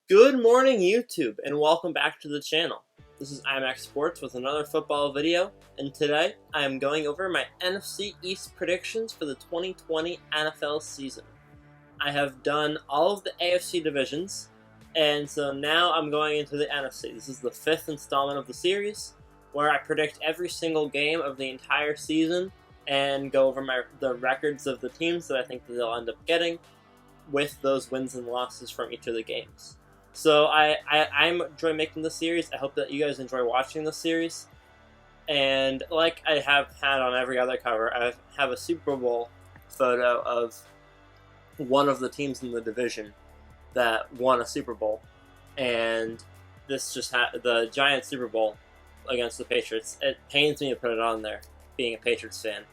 Good morning, YouTube, and welcome back to the channel. This is IMAX Sports with another football video, and today I am going over my NFC East predictions for the 2020 NFL season. I have done all of the AFC divisions, and so now I'm going into the NFC. This is the fifth installment of the series, where I predict every single game of the entire season and go over the records of the teams that I think that they'll end up getting with those wins and losses from each of the games. So I enjoy making this series. I hope that you guys enjoy watching this series. And like I have had on every other cover, I have a Super Bowl photo of one of the teams in the division that won a Super Bowl. And this just had the Giants Super Bowl against the Patriots. It pains me to put it on there, being a Patriots fan.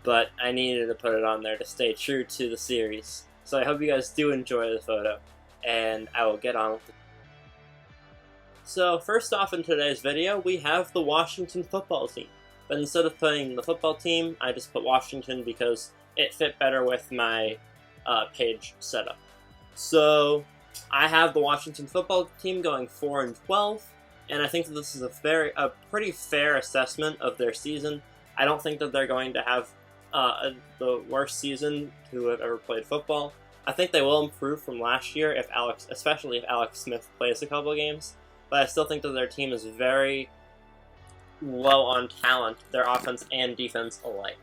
But I needed to put it on there to stay true to the series. So I hope you guys do enjoy the photo, and I will get on with it. So first off in today's video, we have the Washington football team. But instead of putting the football team, I just put Washington because it fit better with my page setup. So I have the Washington football team going 4-12, and I think that this is a pretty fair assessment of their season. I don't think that they're going to have the worst season to have ever played football. I think they will improve from last year, especially if Alex Smith plays a couple of games. But I still think that their team is very low on talent, their offense and defense alike.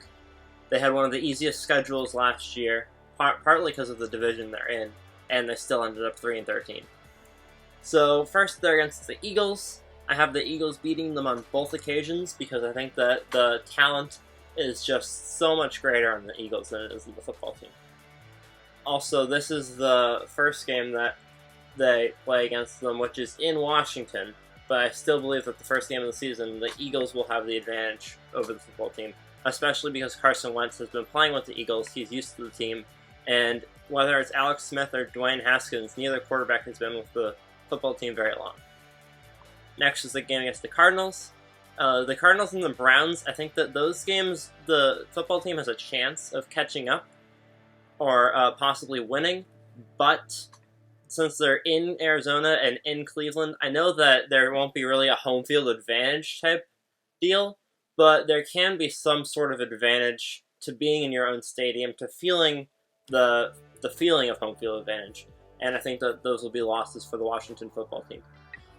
They had one of the easiest schedules last year, partly because of the division they're in, and they still ended up 3-13. So first, they're against the Eagles. I have the Eagles beating them on both occasions because I think that the talent is just so much greater on the Eagles than it is in the football team. Also, this is the first game that they play against them, which is in Washington, but I still believe that the first game of the season, the Eagles will have the advantage over the football team, especially because Carson Wentz has been playing with the Eagles. He's used to the team, and whether it's Alex Smith or Dwayne Haskins, neither quarterback has been with the football team very long. Next is the game against the Cardinals. The Cardinals and the Browns, I think that those games, the football team has a chance of catching up or possibly winning, but since they're in Arizona and in Cleveland, I know that there won't be really a home field advantage type deal, but there can be some sort of advantage to being in your own stadium, to feeling the feeling of home field advantage, and I think that those will be losses for the Washington football team.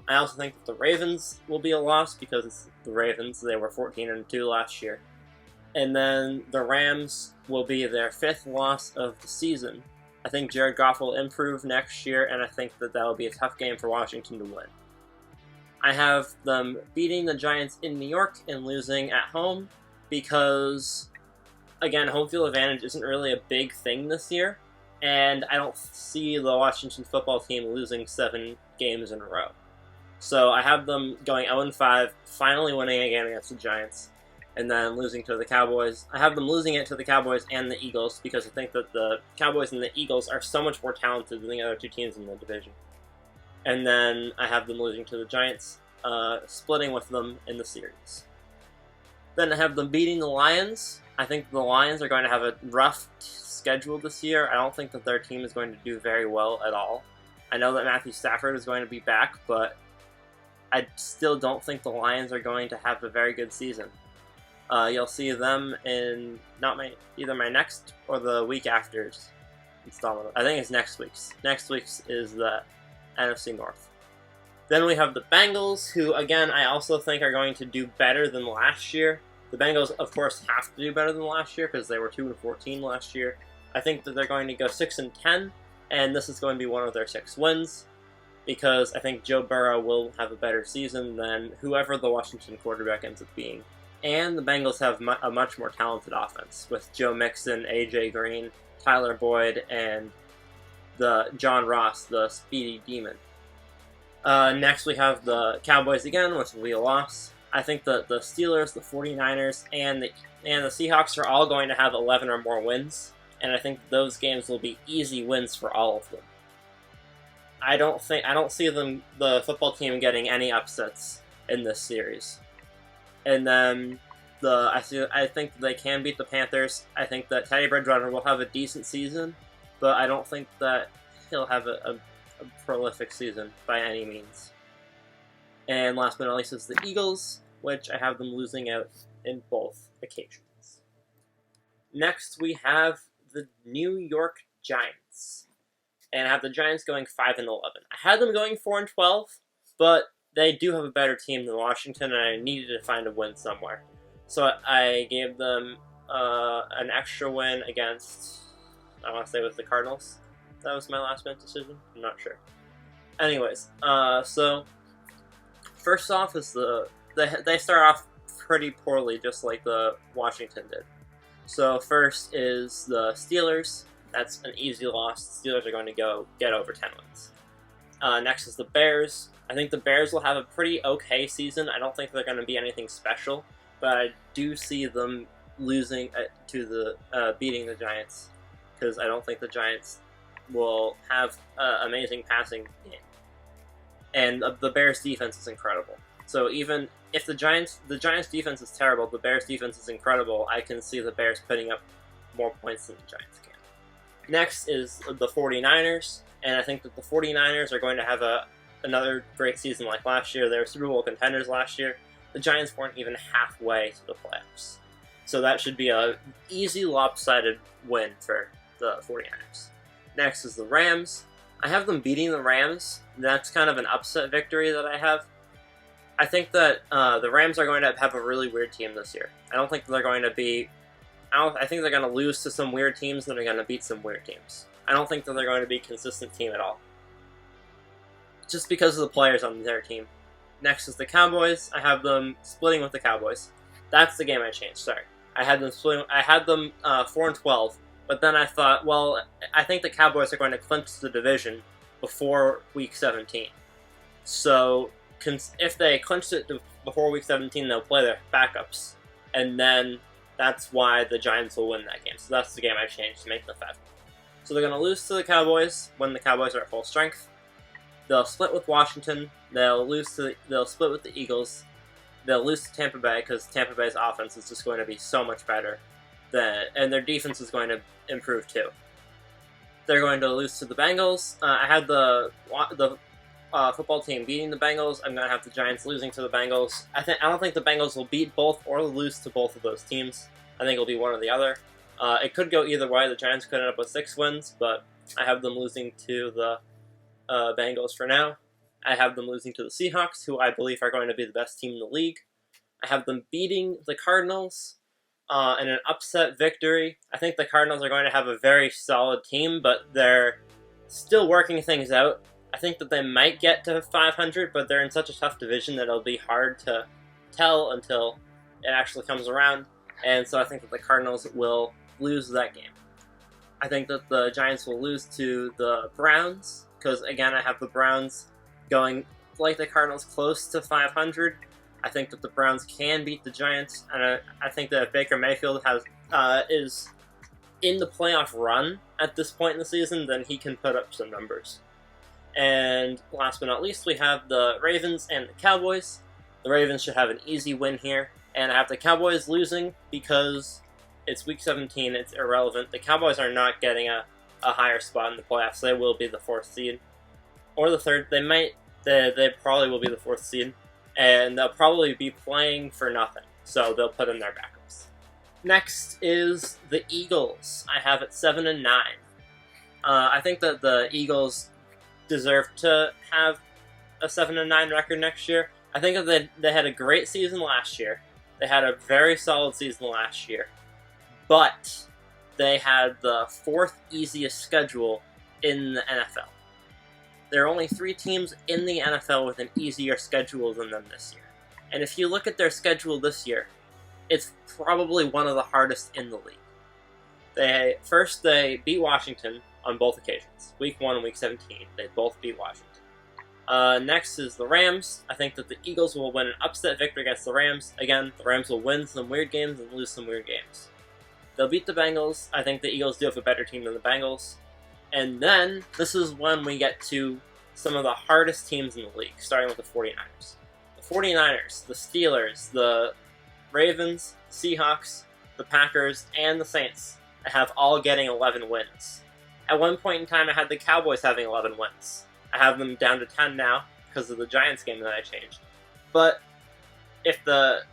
I also think that the Ravens will be a loss because it's the Ravens. They were 14-2 last year. And then the Rams will be their fifth loss of the season. I think Jared Goff will improve next year, and I think that will be a tough game for Washington to win. I have them beating the Giants in New York and losing at home because, again, home field advantage isn't really a big thing this year, and I don't see the Washington football team losing 7 games in a row. So I have them going 0-5, finally winning again against the Giants, and then losing to the Cowboys. I have them losing it to the Cowboys and the Eagles because I think that the Cowboys and the Eagles are so much more talented than the other two teams in the division. And then I have them losing to the Giants, splitting with them in the series. Then I have them beating the Lions. I think the Lions are going to have a rough schedule this year. I don't think that their team is going to do very well at all. I know that Matthew Stafford is going to be back, but I still don't think the Lions are going to have a very good season. You'll see them in either my next or the week after's installment. I think it's next week's. Next week's is the NFC North. Then we have the Bengals, who, again, I also think are going to do better than last year. The Bengals, of course, have to do better than last year because they were 2-14 last year. I think that they're going to go 6-10, and this is going to be one of their 6 wins, because I think Joe Burrow will have a better season than whoever the Washington quarterback ends up being. And the Bengals have a much more talented offense, with Joe Mixon, A.J. Green, Tyler Boyd, and the John Ross, the speedy demon. Next we have the Cowboys again, which will be a loss. I think that the Steelers, the 49ers, and the Seahawks are all going to have 11 or more wins, and I think those games will be easy wins for all of them. I don't see the football team getting any upsets in this series. And then I think they can beat the Panthers. I think that Teddy Bridgewater will have a decent season, but I don't think that he'll have a prolific season by any means. And last but not least is the Eagles, which I have them losing out in both occasions. Next, we have the New York Giants. And I have the Giants going 5-11. I had them going 4-12, but they do have a better team than Washington, and I needed to find a win somewhere. So I gave them an extra win against, I want to say it was the Cardinals. That was my last minute decision. I'm not sure. Anyways, so first off is they start off pretty poorly, just like the Washington did. So first is the Steelers. That's an easy loss. The Steelers are going to go get over 10 wins. Next is the Bears. I think the Bears will have a pretty okay season. I don't think they're going to be anything special, but I do see them losing to the beating the Giants, because I don't think the Giants will have amazing passing game. And the Bears' defense is incredible. So even if the Giants' defense is terrible, the Bears' defense is incredible, I can see the Bears putting up more points than the Giants can. Next is the 49ers, and I think that the 49ers are going to have another great season like last year. They were Super Bowl contenders last year. The Giants weren't even halfway to the playoffs. So that should be an easy, lopsided win for the 49ers. Next is the Rams. I have them beating the Rams. That's kind of an upset victory that I have. I think that the Rams are going to have a really weird team this year. I don't think they're going to be... I think they're going to lose to some weird teams, and they're going to beat some weird teams. I don't think that they're going to be a consistent team at all, just because of the players on their team. Next is the Cowboys. I have them splitting with the Cowboys. That's the game I changed, sorry. I had them 4-12, but then I thought, well, I think the Cowboys are going to clinch the division before Week 17. So if they clinch it before Week 17, they'll play their backups, and then that's why the Giants will win that game. So that's the game I changed to make the 5. So they're going to lose to the Cowboys when the Cowboys are at full strength. They'll split with Washington. They'll split with the Eagles. They'll lose to Tampa Bay because Tampa Bay's offense is just going to be so much better, and their defense is going to improve too. They're going to lose to the Bengals. I had the football team beating the Bengals. I'm going to have the Giants losing to the Bengals. I don't think the Bengals will beat both or lose to both of those teams. I think it'll be one or the other. It could go either way. The Giants could end up with 6 wins, but I have them losing to the Bengals for now. I have them losing to the Seahawks, who I believe are going to be the best team in the league. I have them beating the Cardinals in an upset victory. I think the Cardinals are going to have a very solid team, but they're still working things out. I think that they might get to 500, but they're in such a tough division that it'll be hard to tell until it actually comes around. And so I think that the Cardinals will lose that game. I think that the Giants will lose to the Browns, because again, I have the Browns going, like the Cardinals, close to 500. I think that the Browns can beat the Giants, and I think that if Baker Mayfield is in the playoff run at this point in the season, then he can put up some numbers. And last but not least, we have the Ravens and the Cowboys. The Ravens should have an easy win here, and I have the Cowboys losing because it's Week 17, it's irrelevant. The Cowboys are not getting a higher spot in the playoffs. They will be the 4th seed. Or the 3rd. They probably will be the 4th seed. And they'll probably be playing for nothing. So they'll put in their backups. Next is the Eagles. I have it 7-9. I think that the Eagles deserve to have a 7-9 record next year. I think that they had a great season last year. They had a very solid season last year. But they had the 4th easiest schedule in the NFL. There are only 3 teams in the NFL with an easier schedule than them this year. And if you look at their schedule this year, it's probably one of the hardest in the league. They beat Washington on both occasions. Week 1 and Week 17, they both beat Washington. Next is the Rams. I think that the Eagles will win an upset victory against the Rams. Again, the Rams will win some weird games and lose some weird games. They'll beat the Bengals. I think the Eagles do have a better team than the Bengals. And then, this is when we get to some of the hardest teams in the league, starting with the 49ers. The 49ers, the Steelers, the Ravens, Seahawks, the Packers, and the Saints have all getting 11 wins. At one point in time, I had the Cowboys having 11 wins. I have them down to 10 now because of the Giants game that I changed. But if the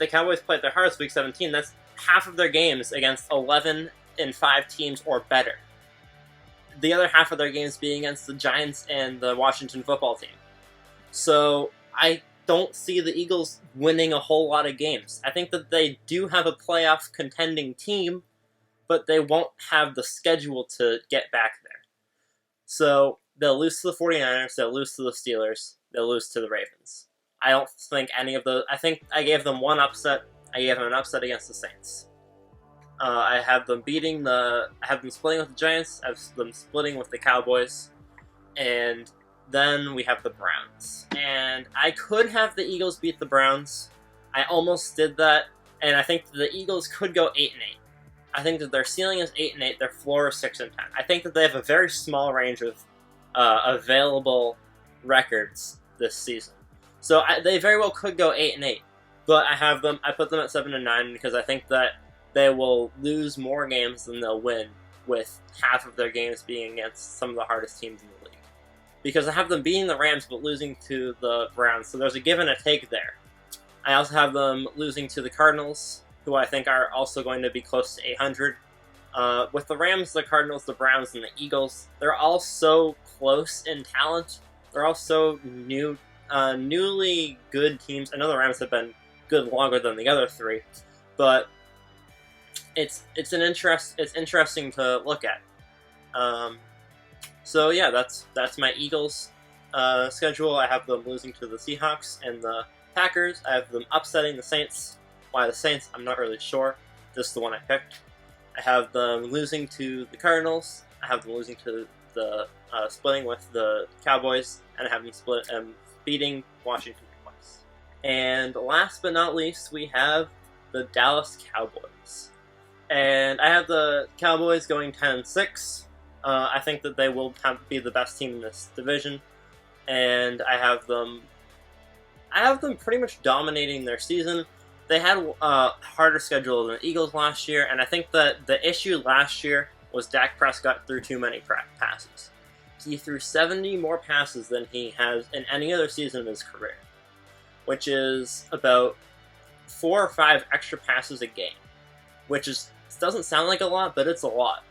Cowboys played their hardest week 17, that's half of their games against 11-5 teams or better. The other half of their games being against the Giants and the Washington Football Team. So I don't see the Eagles winning a whole lot of games. I think that they do have a playoff contending team, but they won't have the schedule to get back there. So they'll lose to the 49ers, they'll lose to the Steelers, they'll lose to the Ravens. I don't think any of those... I think I gave them one upset. I gave them an upset against the Saints. I have them splitting with the Giants. I have them splitting with the Cowboys. And then we have the Browns. And I could have the Eagles beat the Browns. I almost did that. And I think the Eagles could go 8-8. I think that their ceiling is 8-8. Their floor is 6-10. I think that they have a very small range of available records this season. So they very well could go 8-8. But I put them at 7-9 because I think that they will lose more games than they'll win, with half of their games being against some of the hardest teams in the league. Because I have them beating the Rams but losing to the Browns, so there's a give and a take there. I also have them losing to the Cardinals, who I think are also going to be close to 800. With the Rams, the Cardinals, the Browns, and the Eagles, they're all so close in talent. They're all so newly good teams. I know the Rams have been good longer than the other three, but it's interesting to look at. So yeah, that's my Eagles schedule. I have them losing to the Seahawks and the Packers. I have them upsetting the Saints. Why the Saints? I'm not really sure. This is the one I picked. I have them losing to the Cardinals. I have them losing to the splitting with the Cowboys, and I have them beating Washington twice. And last but not least, we have the Dallas Cowboys. And I have the Cowboys going 10-6. I think that they will be the best team in this division, and I have them pretty much dominating their season. They had a harder schedule than the Eagles last year, and I think that the issue last year was Dak Prescott threw too many passes. He threw 70 more passes than he has in any other season of his career, which is about 4 or 5 extra passes a game, which doesn't sound like a lot, but it's a lot.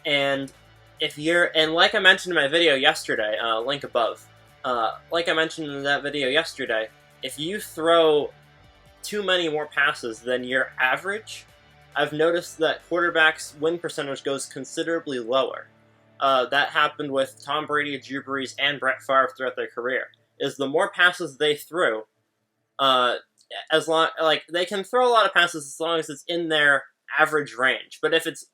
And like I mentioned in my video yesterday, link above, like I mentioned in that video yesterday, if you throw too many more passes than your average, I've noticed that quarterbacks' win percentage goes considerably lower. That happened with Tom Brady, Drew Brees, and Brett Favre throughout their career. Is the more passes they threw, they can throw a lot of passes as long as it's in their average range. But if it's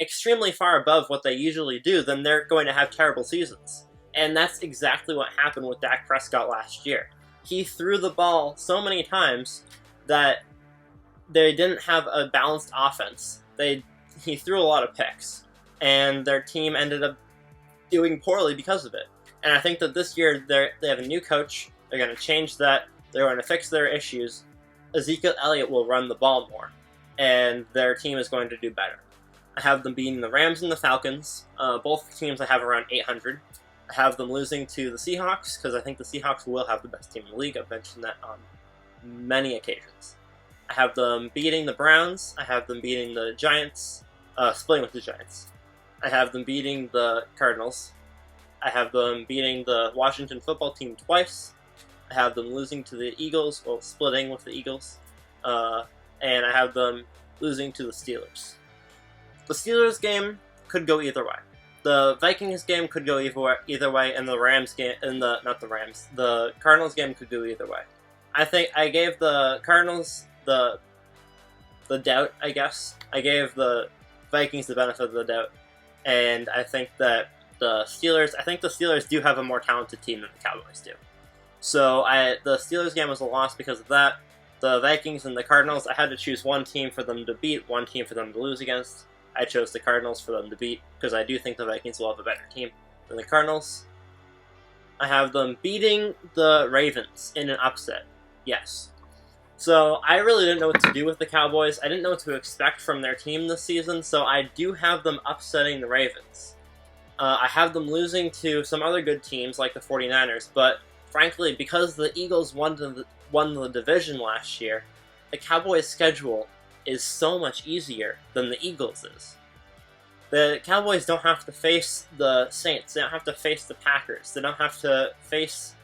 extremely far above what they usually do, then they're going to have terrible seasons. And that's exactly what happened with Dak Prescott last year. He threw the ball so many times that they didn't have a balanced offense. He threw a lot of picks, and their team ended up doing poorly because of it. And I think that this year they have a new coach. They're going to change that. They're going to fix their issues. Ezekiel Elliott will run the ball more, and their team is going to do better. I have them beating the Rams and the Falcons. Both teams I have around 800. I have them losing to the Seahawks, because I think the Seahawks will have the best team in the league. I've mentioned that on many occasions. I have them beating the Browns. I have them beating the Giants, splitting with the Giants. I have them beating the Cardinals. I have them beating the Washington Football Team twice. I have them losing to the Eagles, well, splitting with the Eagles. And I have them losing to the Steelers. The Steelers game could go either way. The Vikings game could go either way, and the Cardinals game could go either way. I think I gave the Cardinals the doubt, I guess. I gave the Vikings the benefit of the doubt, and I think that the Steelers do have a more talented team than the Cowboys do. So the Steelers game was a loss because of that. The Vikings and the Cardinals, I had to choose one team for them to beat, one team for them to lose against. I chose the Cardinals for them to beat, because I do think the Vikings will have a better team than the Cardinals. I have them beating the Ravens in an upset. Yes. So I really didn't know what to do with the Cowboys. I didn't know what to expect from their team this season, so I do have them upsetting the Ravens. I have them losing to some other good teams like the 49ers, but frankly, because the Eagles won the division last year, the Cowboys' schedule is so much easier than the Eagles' is. The Cowboys don't have to face the Saints, they don't have to face the Packers, they don't have to face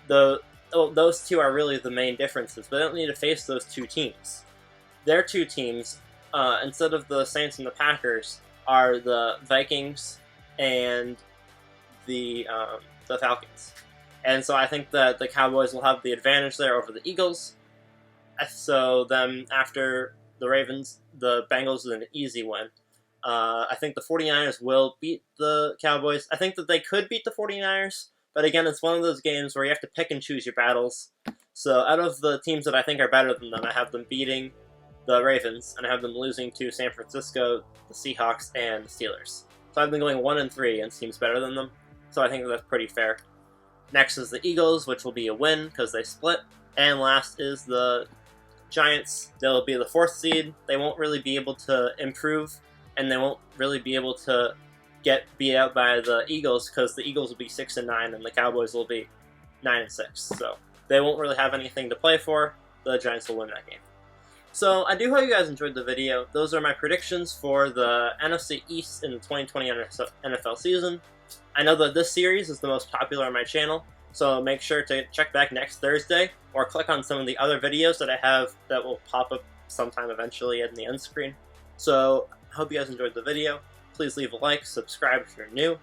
those two are really the main differences, but they don't need to face those two teams. Their two teams, instead of the Saints and the Packers, are the Vikings and the Falcons. And so I think that the Cowboys will have the advantage there over the Eagles. So then after the Ravens, the Bengals is an easy win. I think the 49ers will beat the Cowboys. I think that they could beat the 49ers, but again, it's one of those games where you have to pick and choose your battles. So out of the teams that I think are better than them, I have them beating the Ravens, and I have them losing to San Francisco, the Seahawks, and the Steelers. So I've been going 1-3 and seems better than them. So I think that's pretty fair. Next is the Eagles, which will be a win because they split. And last is the Giants. They'll be the 4th seed. They won't really be able to improve, and they won't really be able to get beat out by the Eagles because the Eagles will be 6-9 and the Cowboys will be 9-6. So they won't really have anything to play for. The Giants will win that game. So I do hope you guys enjoyed the video. Those are my predictions for the NFC East in the 2020 NFL season. I know that this series is the most popular on my channel, so make sure to check back next Thursday or click on some of the other videos that I have that will pop up sometime eventually in the end screen. So I hope you guys enjoyed the video. Please leave a like, subscribe if you're new,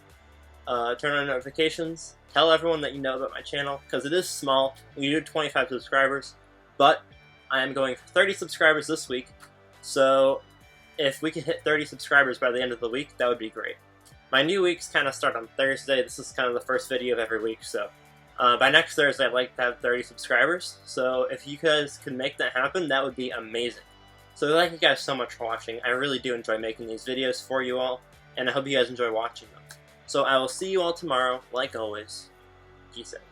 turn on notifications, tell everyone that you know about my channel, because it is small. We do 25 subscribers, but I am going for 30 subscribers this week, so if we could hit 30 subscribers by the end of the week, that would be great. My new weeks kind of start on Thursday. This is kind of the first video of every week, so by next Thursday I'd like to have 30 subscribers, so if you guys could make that happen, that would be amazing. So thank you guys so much for watching. I really do enjoy making these videos for you all, and I hope you guys enjoy watching them. So I will see you all tomorrow, like always. Peace out.